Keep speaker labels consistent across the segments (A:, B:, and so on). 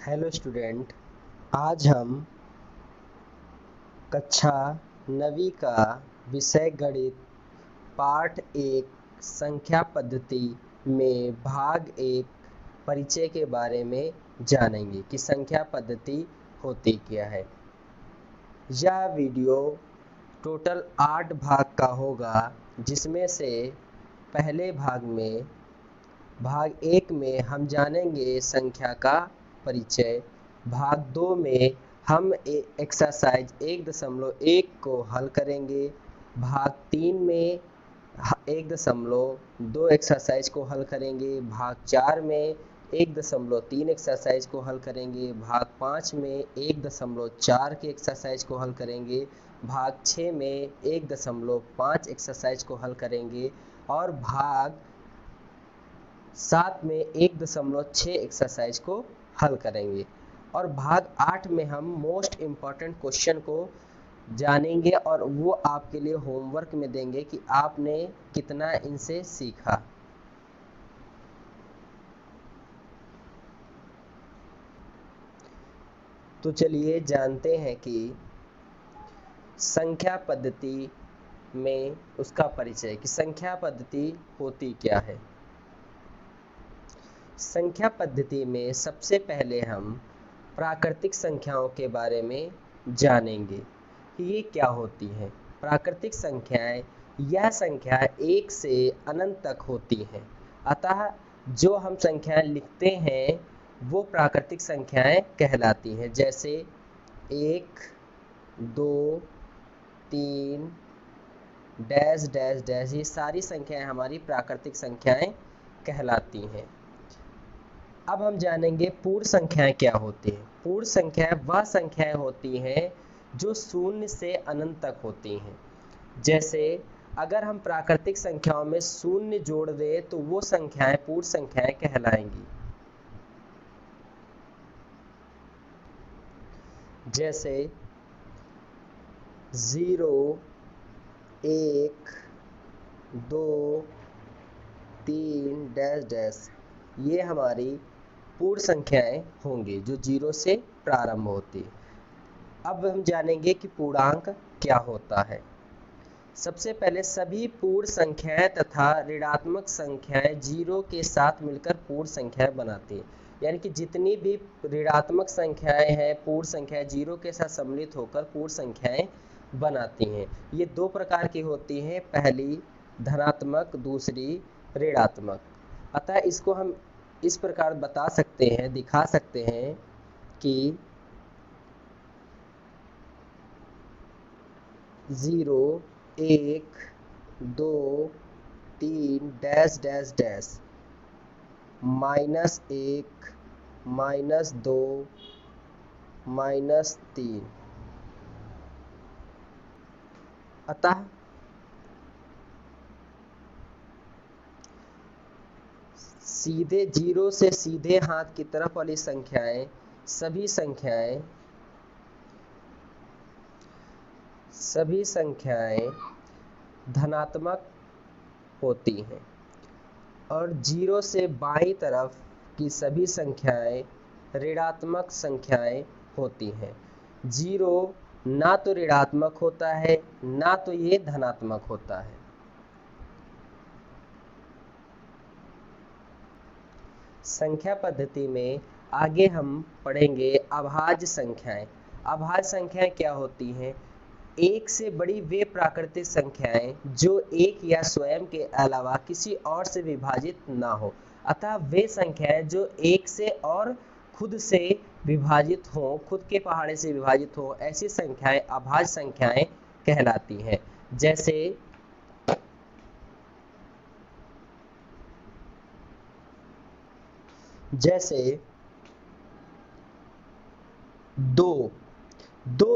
A: Hello student, आज हम कक्षा 9वीं का विषय गणित पाठ 1 संख्या पद्धति में भाग 1 परिचय के बारे में जानेंगे कि संख्या पद्धति होती क्या है। यह वीडियो टोटल 8 भाग का होगा, जिसमें से पहले भाग 1 में हम जानेंगे संख्या का परिचय। भाग 2 में हम एक्सरसाइज 1.1 को हल करेंगे। भाग 3 में 1.2 एक्सरसाइज को हल करेंगे। भाग 4 में 1.3 एक्सरसाइज को हल करेंगे। भाग 5 में 1.4 के एक्सरसाइज को हल करेंगे। भाग 6 में 1.5 एक्सरसाइज को हल करेंगे और भाग 7 में 1.6 एक्सरसाइज को हल करेंगे। और भाग 8 में हम मोस्ट इम्पॉर्टेंट क्वेश्चन को जानेंगे और वो आपके लिए होमवर्क में देंगे कि आपने कितना इनसे सीखा। तो चलिए जानते हैं कि संख्या पद्धति में उसका परिचय, कि संख्या पद्धति होती क्या है। संख्या पद्धति में सबसे पहले हम प्राकृतिक संख्याओं के बारे में जानेंगे कि ये क्या होती हैं। प्राकृतिक संख्याएं यह संख्या 1 से अनंत तक होती हैं, अतः जो हम संख्याएं लिखते हैं वो प्राकृतिक संख्याएं कहलाती हैं। जैसे 1, 2, 3 डैश डैश डैश, ये सारी संख्याएं हमारी प्राकृतिक संख्याएं कहलाती हैं। अब हम जानेंगे पूर्ण संख्याएं क्या होती हैं। पूर्ण संख्याएं वह संख्याएं होती हैं जो 0 से अनंत तक होती हैं। जैसे अगर हम प्राकृतिक संख्याओं में 0 जोड़ दें तो वो संख्याएं पूर्ण संख्याएं कहलाएंगी। जैसे 0, 1, 2, 3 डैश डैश, ये हमारी पूर्ण संख्याएं होंगी जो 0 से प्रारंभ होती। अब हम जानेंगे कि पूर्णांक क्या होता है। सबसे पहले सभी पूर्ण संख्याएं तथा ऋणात्मक संख्याएं 0 के साथ मिलकर पूर्ण संख्याएं बनाती हैं। यानी कि जितनी भी ऋणात्मक संख्याएं हैं, पूर्ण संख्याएं 0 के साथ सम्मिलित होकर पूर्ण संख्याएं बनाती हैं। ये 2 प्रकार की होती हैं, पहली धनात्मक, दूसरी ऋणात्मक। अतः इसको हम इस प्रकार बता सकते हैं, दिखा सकते हैं कि 0, 1, 2, 3 डैश डैश डैश, -1, -2, -3। अतः सीधे 0 से सीधे हाथ की तरफ वाली संख्याएं, सभी संख्याएं धनात्मक होती हैं और 0 से बाईं तरफ की सभी संख्याएं ऋणात्मक संख्याएं होती हैं। 0 ना तो ऋणात्मक होता है ना तो ये धनात्मक होता है। संख्या पद्धति में आगे हम पढ़ेंगे अभाज्य संख्याएं। अभाज्य संख्याएं क्या होती हैं? 1 से बड़ी वे प्राकृतिक संख्याएं जो 1 या स्वयं के अलावा किसी और से विभाजित ना हो। अतः वे संख्याएं जो 1 से और खुद से विभाजित हो, खुद के पहाड़े से विभाजित हो, ऐसी संख्याएं अभाज्य संख्याएं कहलाती हैं। जैसे जैसे 2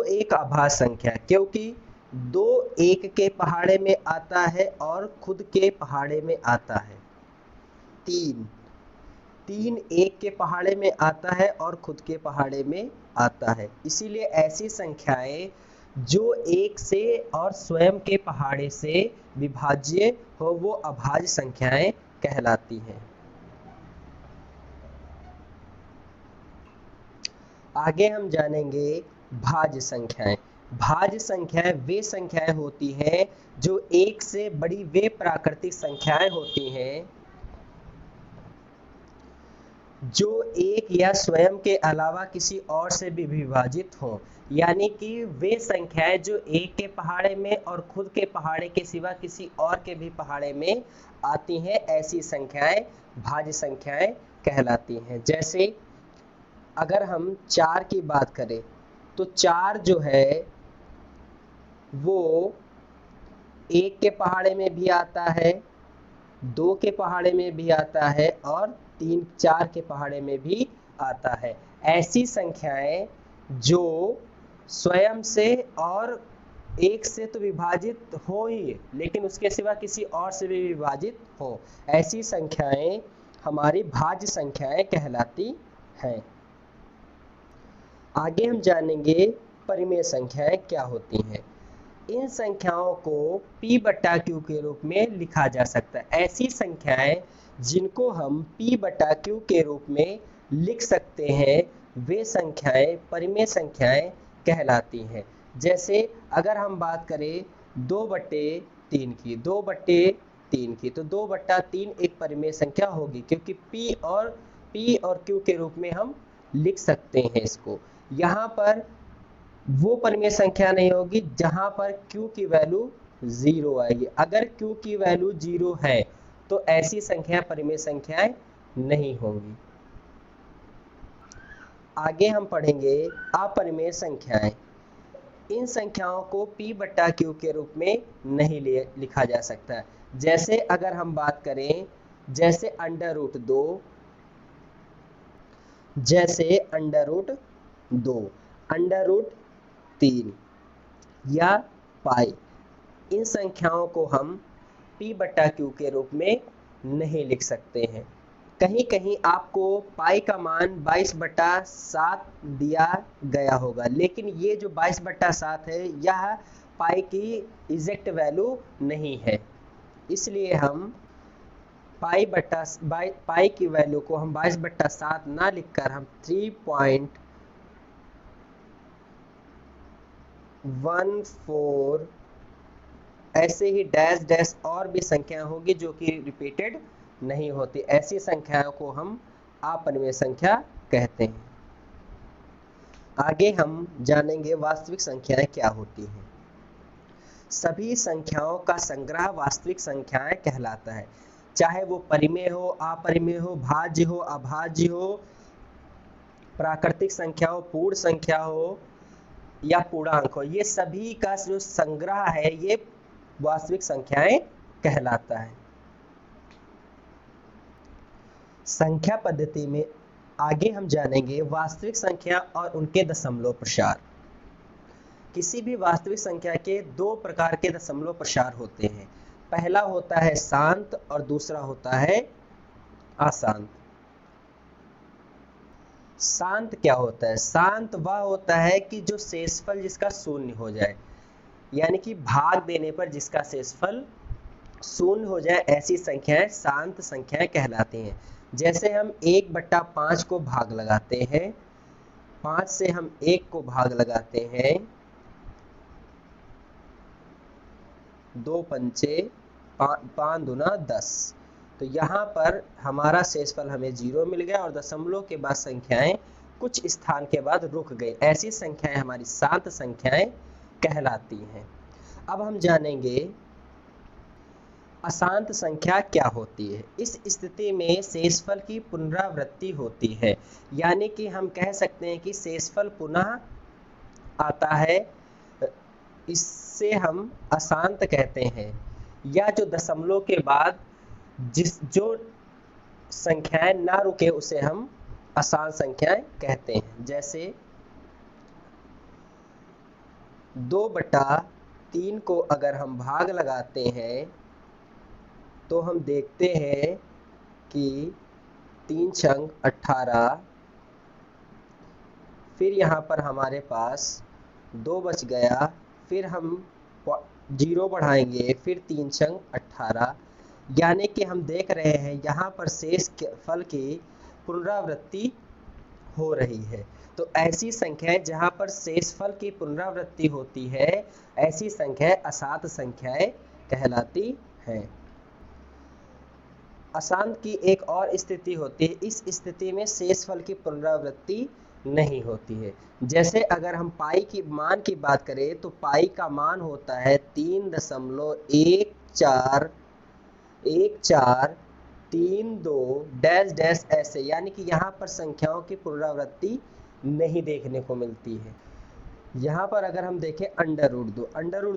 A: एक अभाज्य संख्या है, क्योंकि 2 1 के पहाड़े में आता है और खुद के पहाड़े में आता है। 3 1 के पहाड़े में आता है और खुद के पहाड़े में आता है। इसीलिए ऐसी संख्याएं जो 1 से और स्वयं के पहाड़े से विभाज्य हो वो अभाज्य संख्याएं कहलाती हैं। आगे हम जानेंगे भाज्य संख्याएं। भाज्य संख्याएं वे संख्याएं होती हैं जो एक से बड़ी वे प्राकृतिक संख्याएं होती हैं जो एक या स्वयं के अलावा किसी और से भी विभाजित हो। यानी कि वे संख्याएं जो एक के पहाड़े में और खुद के पहाड़े के सिवा किसी और के भी पहाड़े में आती हैं, ऐसी संख्याएं भाज्य संख्याएं कहलाती हैं। जैसे अगर हम 4 की बात करें तो 4 जो है वो एक के पहाड़े में भी आता है, 2 के पहाड़े में भी आता है और 3-4 के पहाड़े में भी आता है। ऐसी संख्याएं जो स्वयं से और एक से तो विभाजित हो ही, लेकिन उसके सिवा किसी और से भी विभाजित हो, ऐसी संख्याएं हमारी भाज्य संख्याएं कहलाती हैं। आगे हम जानेंगे परिमेय संख्याएं क्या होती हैं। इन संख्याओं को P बटा Q के रूप में लिखा जा सकता है। ऐसी संख्याएं जिनको हम P बटा Q के रूप में लिख सकते हैं वे संख्याएं परिमेय संख्याएं कहलाती हैं। जैसे अगर हम बात करें 2/3 की, 2/3 की, तो 2/3 एक परिमेय संख्या होगी, क्योंकि P और Q के रूप में हम लिख सकते हैं इसको। यहाँ पर वो परिमेय संख्या नहीं होगी जहां पर Q की वैल्यू 0 आएगी। अगर Q की वैल्यू 0 है तो ऐसी संख्या परिमेय संख्याएं नहीं होंगी। आगे हम पढ़ेंगे अपरिमेय संख्याएं। इन संख्याओं को P बटा Q के रूप में नहीं लिखा जा सकता। जैसे अगर हम बात करें जैसे √2, जैसे √2, √3 या पाई, इन संख्याओं को हम P बटा Q के रूप में नहीं लिख सकते हैं। कहीं कहीं आपको पाई का मान 22/7 दिया गया होगा, लेकिन ये जो 22/7 है यह पाई की एग्जैक्ट वैल्यू नहीं है, इसलिए हम पाई की वैल्यू को हम 22/7 ना लिखकर हम 3.14 ऐसे ही डैश डैश और भी संख्या होगी जो कि रिपीटेड नहीं होती। ऐसी संख्याओं को हम अपरिमेय संख्या कहते हैं। आगे हम जानेंगे वास्तविक संख्याएं क्या होती हैं। सभी संख्याओं का संग्रह वास्तविक संख्याएं कहलाता है, चाहे वो परिमेय हो, अपरिमेय हो, भाज्य हो, अभाज्य हो, प्राकृतिक संख्या हो, पूर्ण संख्या हो या पूर्णांक हो, ये सभी का जो संग्रह है ये वास्तविक संख्याएं कहलाता है। संख्या पद्धति में आगे हम जानेंगे वास्तविक संख्या और उनके दशमलव प्रसार। किसी भी वास्तविक संख्या के 2 प्रकार के दशमलव प्रसार होते हैं। पहला होता है शांत और दूसरा होता है अशांत। शांत क्या होता है? शांत वह होता है कि जो शेषफल जिसका शून्य हो जाए, यानी कि भाग देने पर जिसका शेषफल शून्य हो जाए, ऐसी संख्याएं शांत संख्याएं कहलाती हैं। जैसे हम 1/5 को भाग लगाते हैं, 5 से हम 1 को भाग लगाते हैं, 2 पंचे 5 दूना 10, तो यहाँ पर हमारा शेषफल हमें 0 मिल गया और दशमलव के बाद संख्याएं कुछ स्थान के बाद रुक गई। ऐसी संख्याएं हमारी शांत संख्याएं कहलाती हैं। अब हम जानेंगे अशांत संख्या क्या होती है। इस स्थिति में शेषफल की पुनरावृत्ति होती है, यानी कि हम कह सकते हैं कि शेषफल पुनः आता है, इससे हम अशांत कहते हैं। या जो दशमलव के बाद जो संख्याएं ना रुके उसे हम अशांत संख्याएं कहते हैं। जैसे 2/3 को अगर हम भाग लगाते हैं तो हम देखते हैं कि 3 छंग 18, फिर यहाँ पर हमारे पास 2 बच गया, फिर हम 0 बढ़ाएंगे, फिर 3 छंग 18, यानी कि हम देख रहे हैं यहाँ पर शेष फल की पुनरावृत्ति हो रही है। तो ऐसी संख्याएं जहां पर शेषफल की पुनरावृत्ति होती है, ऐसी संख्याएं अशांत संख्याएं कहलाती हैं। अशांत की एक और स्थिति होती है, इस स्थिति में शेषफल की पुनरावृत्ति नहीं होती है। जैसे अगर हम पाई की मान की बात करें तो पाई का मान होता है 3.1432 डैश डैश ऐसे, यानी कि यहाँ पर संख्याओं की पुनरावृत्ति नहीं देखने को मिलती है। यहाँ पर अगर हम देखें अंडर रूट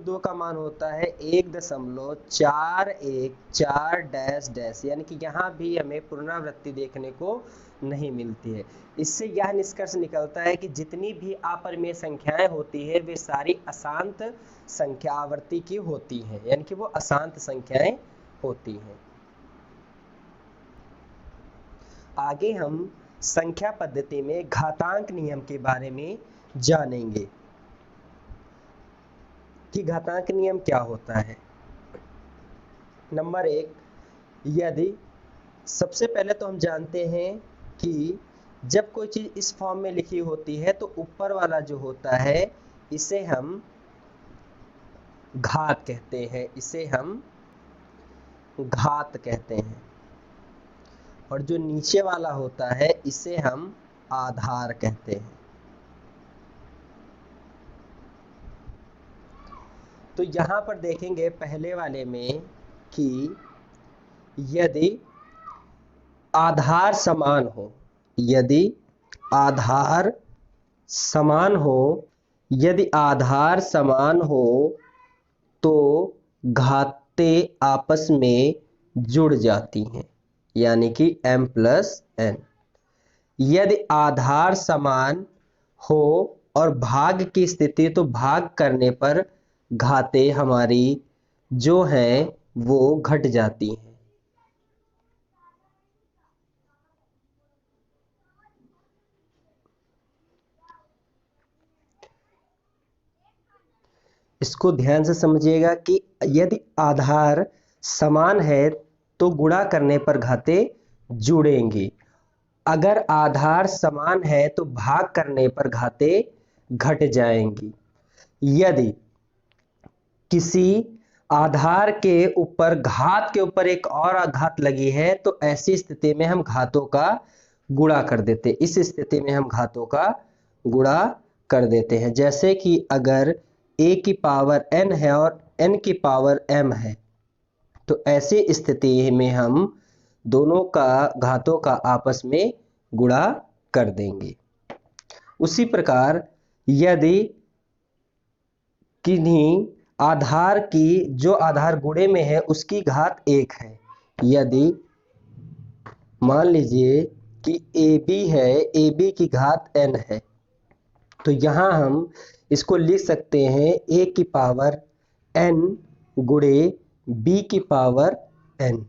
A: 2 का मान होता है 1.414 डैश डैश, यानी कि यहाँ भी हमें पुनरावृत्ति देखने को नहीं मिलती है। इससे यह निष्कर्ष निकलता है कि जितनी भी अपरिमेय संख्याएं होती है वे सारी अशांत संख्या आवर्ती की होती हैं, यानी कि वो अशांत संख्याएं होती हैं। आगे हम संख्या पद्धति में घातांक नियम के बारे में जानेंगे कि घातांक नियम क्या होता है। नंबर 1, यदि सबसे पहले तो हम जानते हैं कि जब कोई चीज इस फॉर्म में लिखी होती है तो ऊपर वाला जो होता है इसे हम घात कहते हैं, और जो नीचे वाला होता है इसे हम आधार कहते हैं। तो यहाँ पर देखेंगे पहले वाले में कि यदि आधार समान हो तो घातें आपस में जुड़ जाती हैं, यानी कि m+n। यदि आधार समान हो और भाग की स्थिति, तो भाग करने पर घातें हमारी जो हैं वो घट जाती हैं। इसको ध्यान से समझिएगा कि यदि आधार समान है तो गुणा करने पर घातें जुड़ेंगी, अगर आधार समान है तो भाग करने पर घातें घट जाएंगी। यदि किसी आधार के ऊपर घात के ऊपर एक और घात लगी है तो ऐसी स्थिति में हम घातों का गुणा कर देते हैं। इस स्थिति में हम घातों का गुणा कर देते हैं। जैसे कि अगर a की पावर n है और n की पावर m है, तो ऐसी स्थिति में हम दोनों का घातों का आपस में गुणा कर देंगे। उसी प्रकार यदि किन्हीं आधार की जो आधार गुणे में है उसकी घात 1 है, यदि मान लीजिए कि AB है, AB की घात n है, तो यहाँ हम इसको लिख सकते हैं a की पावर n गुणे b की पावर n।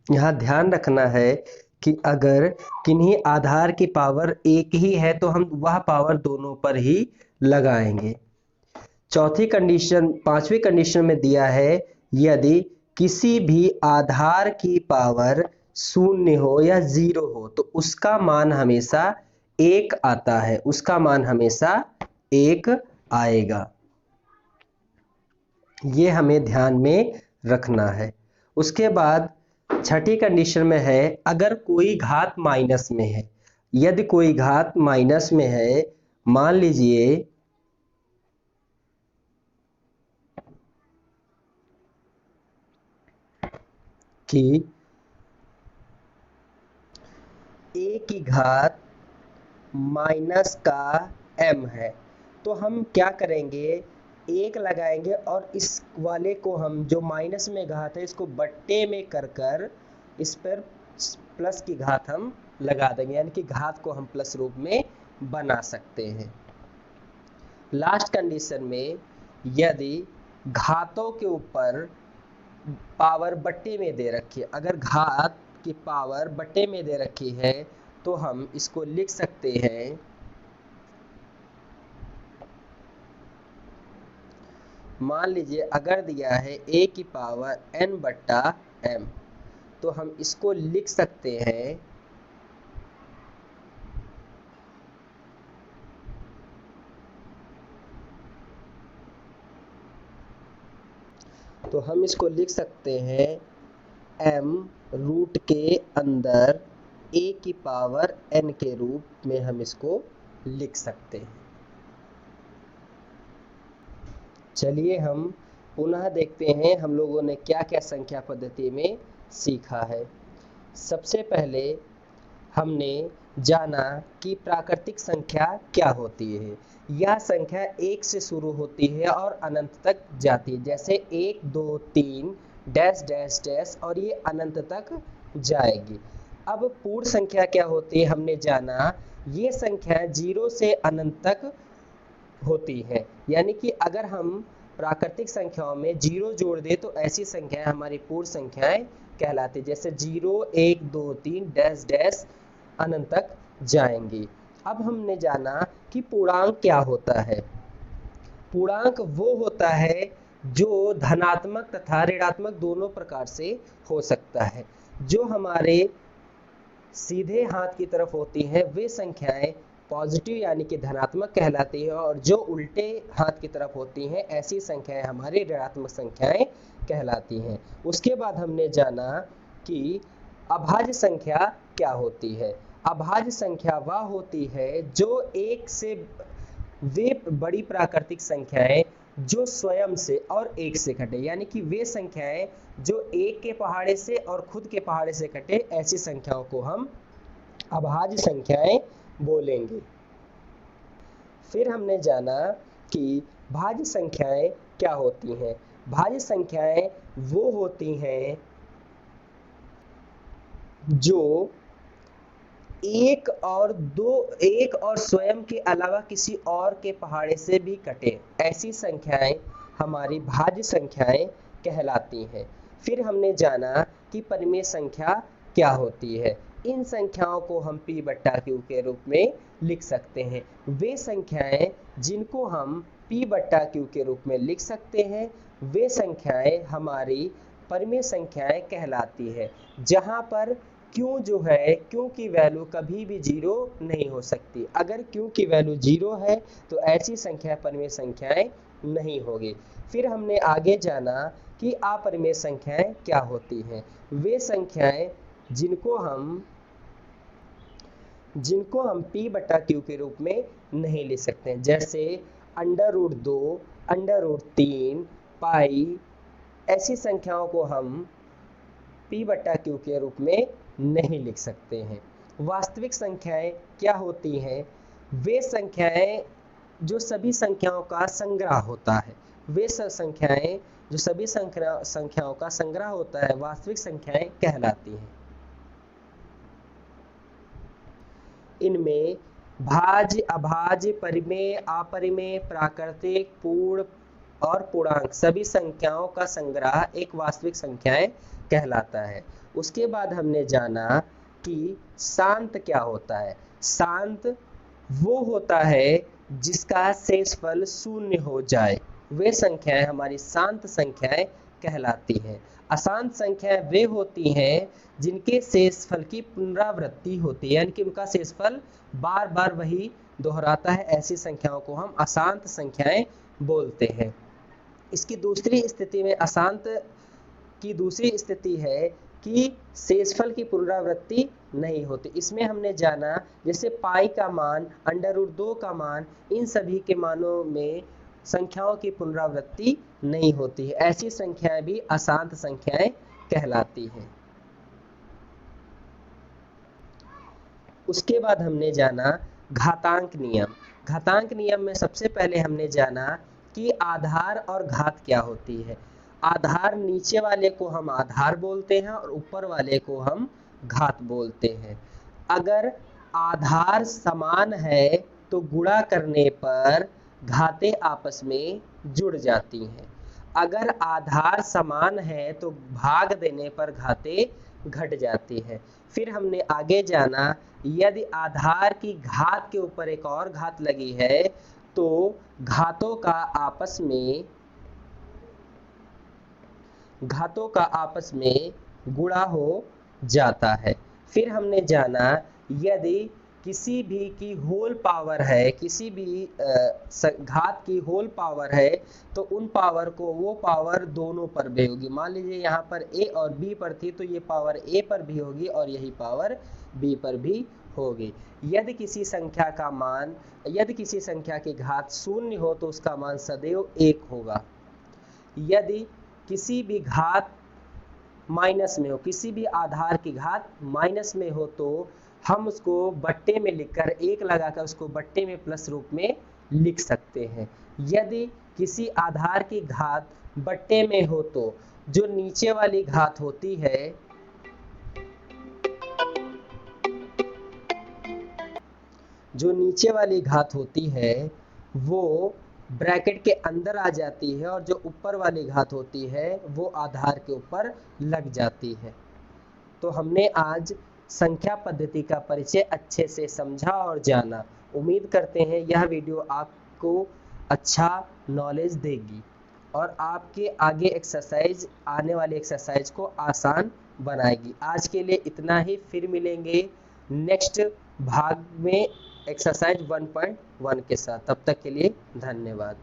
A: यहाँ ध्यान रखना है कि अगर किन्हीं आधार की पावर एक ही है तो हम वह पावर दोनों पर ही लगाएंगे। पांचवी कंडीशन में दिया है यदि किसी भी आधार की पावर 0 हो या 0 हो तो उसका मान हमेशा 1 आता है, उसका मान हमेशा 1 आएगा। ये हमें ध्यान में रखना है। उसके बाद छठी कंडीशन में है अगर कोई घात माइनस में है। यदि कोई घात माइनस में है, मान लीजिए कि a की घात माइनस का m है, तो हम क्या करेंगे, 1 लगाएंगे और इस वाले को हम जो माइनस में घात है इसको बट्टे में कर इस पर प्लस की घात हम लगा देंगे, यानी कि घात को हम प्लस रूप में बना सकते हैं। लास्ट कंडीशन में यदि घातों के ऊपर पावर बट्टे में दे रखी है, अगर घात की पावर बट्टे में दे रखी है तो हम इसको लिख सकते हैं मान लीजिए अगर दिया है a की पावर n बट्टा m, तो हम इसको लिख सकते हैं तो हम इसको लिख सकते हैं m रूट के अंदर a की पावर n के रूप में हम इसको लिख सकते हैं। चलिए हम पुनः देखते हैं हम लोगों ने क्या क्या संख्या पद्धति में सीखा है। सबसे पहले हमने जाना कि प्राकृतिक संख्या क्या होती है। यह संख्या 1 से शुरू होती है और अनंत तक जाती है, जैसे 1 2 3 डैश डैश डैश और ये अनंत तक जाएगी। अब पूर्ण संख्या क्या होती है हमने जाना, ये संख्या 0 से अनंत तक होती है, यानी कि अगर हम प्राकृतिक संख्याओं में 0 जोड़ दे तो ऐसी संख्याएं हमारी पूर्ण संख्याएं कहलाती, जैसे 0 1 2 3 डैश डैश अनंत तक जाएंगी। अब हमने जाना कि पूर्णांक क्या होता है। पूर्णांक वो होता है जो धनात्मक तथा ऋणात्मक दोनों प्रकार से हो सकता है। जो हमारे सीधे हाथ की तरफ होती हैं वे संख्याएं पॉजिटिव यानी कि धनात्मक कहलाती है, और जो उल्टे हाथ की तरफ होती हैं ऐसी संख्याएं हमारी ऋणात्मक संख्याएं कहलाती हैं। उसके बाद हमने जाना कि अभाज्य संख्या क्या होती है। अभाज्य संख्या वह होती है जो एक से वे बड़ी प्राकृतिक संख्याएं जो स्वयं से और एक से घटे, यानी कि वे संख्याएं जो एक के पहाड़े से और खुद के पहाड़े से घटे, ऐसी संख्याओं को हम अभाज्य संख्याएं बोलेंगे। फिर हमने जाना कि भाज्य संख्याएं क्या होती हैं। भाज्य संख्याएं वो होती हैं जो एक और स्वयं के अलावा किसी और के पहाड़े से भी कटे, ऐसी संख्याएं हमारी भाज्य संख्याएं कहलाती हैं। फिर हमने जाना कि परिमेय संख्या क्या होती है। इन संख्याओं को हम p बट्टा q के रूप में लिख सकते हैं। वे संख्याएं जिनको हम p बट्टा q के रूप में लिख सकते हैं वे संख्याएं हमारी परिमेय संख्याएं कहलाती है, जहां पर q जो है, q की वैल्यू कभी भी 0 नहीं हो सकती। अगर q की वैल्यू 0 है तो ऐसी संख्या परिमेय संख्याएं नहीं होगी। फिर हमने आगे जाना कि अपरिमेय संख्याएं क्या होती हैं। वे संख्याएं जिनको हम p बटा q के रूप में नहीं लिख सकते हैं, जैसे √2, √3, पाई, ऐसी संख्याओं को हम p बटा q के रूप में नहीं लिख सकते हैं। वास्तविक संख्याएं क्या होती हैं। वे संख्याएं जो सभी संख्याओं का संग्रह होता है, वे संख्याएं जो सभी संख्याओं का संग्रह होता है वास्तविक संख्याएं कहलाती हैं। इनमें भाज्य, अभाज्य, परिमेय, अपरिमेय, प्राकृतिक, पूर्ण और पूर्णांक सभी संख्याओं का संग्रह एक वास्तविक संख्याएं कहलाता है। उसके बाद हमने जाना कि शांत क्या होता है। शांत वो होता है जिसका शेषफल 0 हो जाए, वे संख्याएं हमारी शांत संख्याएं कहलाती हैं। अशांत संख्याएं वे होती हैं जिनके शेषफल की पुनरावृत्ति होती है, यानी कि उनका शेषफल बार बार वही दोहराता है, ऐसी संख्याओं को हम अशांत संख्याएं बोलते हैं। इसकी दूसरी स्थिति में अशांत की दूसरी स्थिति है कि शेषफल की पुनरावृत्ति नहीं होती। इसमें हमने जाना जैसे पाई का मान, √2 का मान, इन सभी के मानों में संख्याओं की पुनरावृत्ति नहीं होती है, ऐसी संख्याएं भी अशांत संख्याएं कहलाती हैं। उसके बाद हमने जाना घातांक नियम। घातांक नियम में सबसे पहले हमने जाना कि आधार और घात क्या होती है। आधार नीचे वाले को हम आधार बोलते हैं और ऊपर वाले को हम घात बोलते हैं। अगर आधार समान है तो गुणा करने पर घातें आपस में जुड़ जाती हैं। अगर आधार समान है तो भाग देने पर घातें घट जाती है। फिर हमने आगे जाना यदि आधार की घात के ऊपर एक और घात लगी है तो घातों का आपस में गुणा हो जाता है। फिर हमने जाना यदि किसी भी की होल पावर है, किसी भी घात की होल पावर है, तो उन पावर को वो पावर दोनों पर भी होगी। मान लीजिए यहाँ पर a और b पर थी, तो ये पावर a पर भी होगी और यही पावर b पर भी होगी। यदि किसी संख्या की घात शून्य हो तो उसका मान सदैव 1 होगा। यदि किसी भी घात माइनस में हो, किसी भी आधार की घात माइनस में हो, तो हम उसको बट्टे में लिखकर 1 लगाकर उसको बट्टे में प्लस रूप में लिख सकते हैं। यदि किसी आधार की घात बट्टे में हो तो जो नीचे वाली घात होती है, वो ब्रैकेट के अंदर आ जाती है और जो ऊपर वाली घात होती है वो आधार के ऊपर लग जाती है। तो हमने आज संख्या पद्धति का परिचय अच्छे से समझा और जाना। उम्मीद करते हैं यह वीडियो आपको अच्छा नॉलेज देगी और आपके आने वाली एक्सरसाइज को आसान बनाएगी। आज के लिए इतना ही, फिर मिलेंगे नेक्स्ट भाग में एक्सरसाइज 1.1 के साथ। तब तक के लिए धन्यवाद।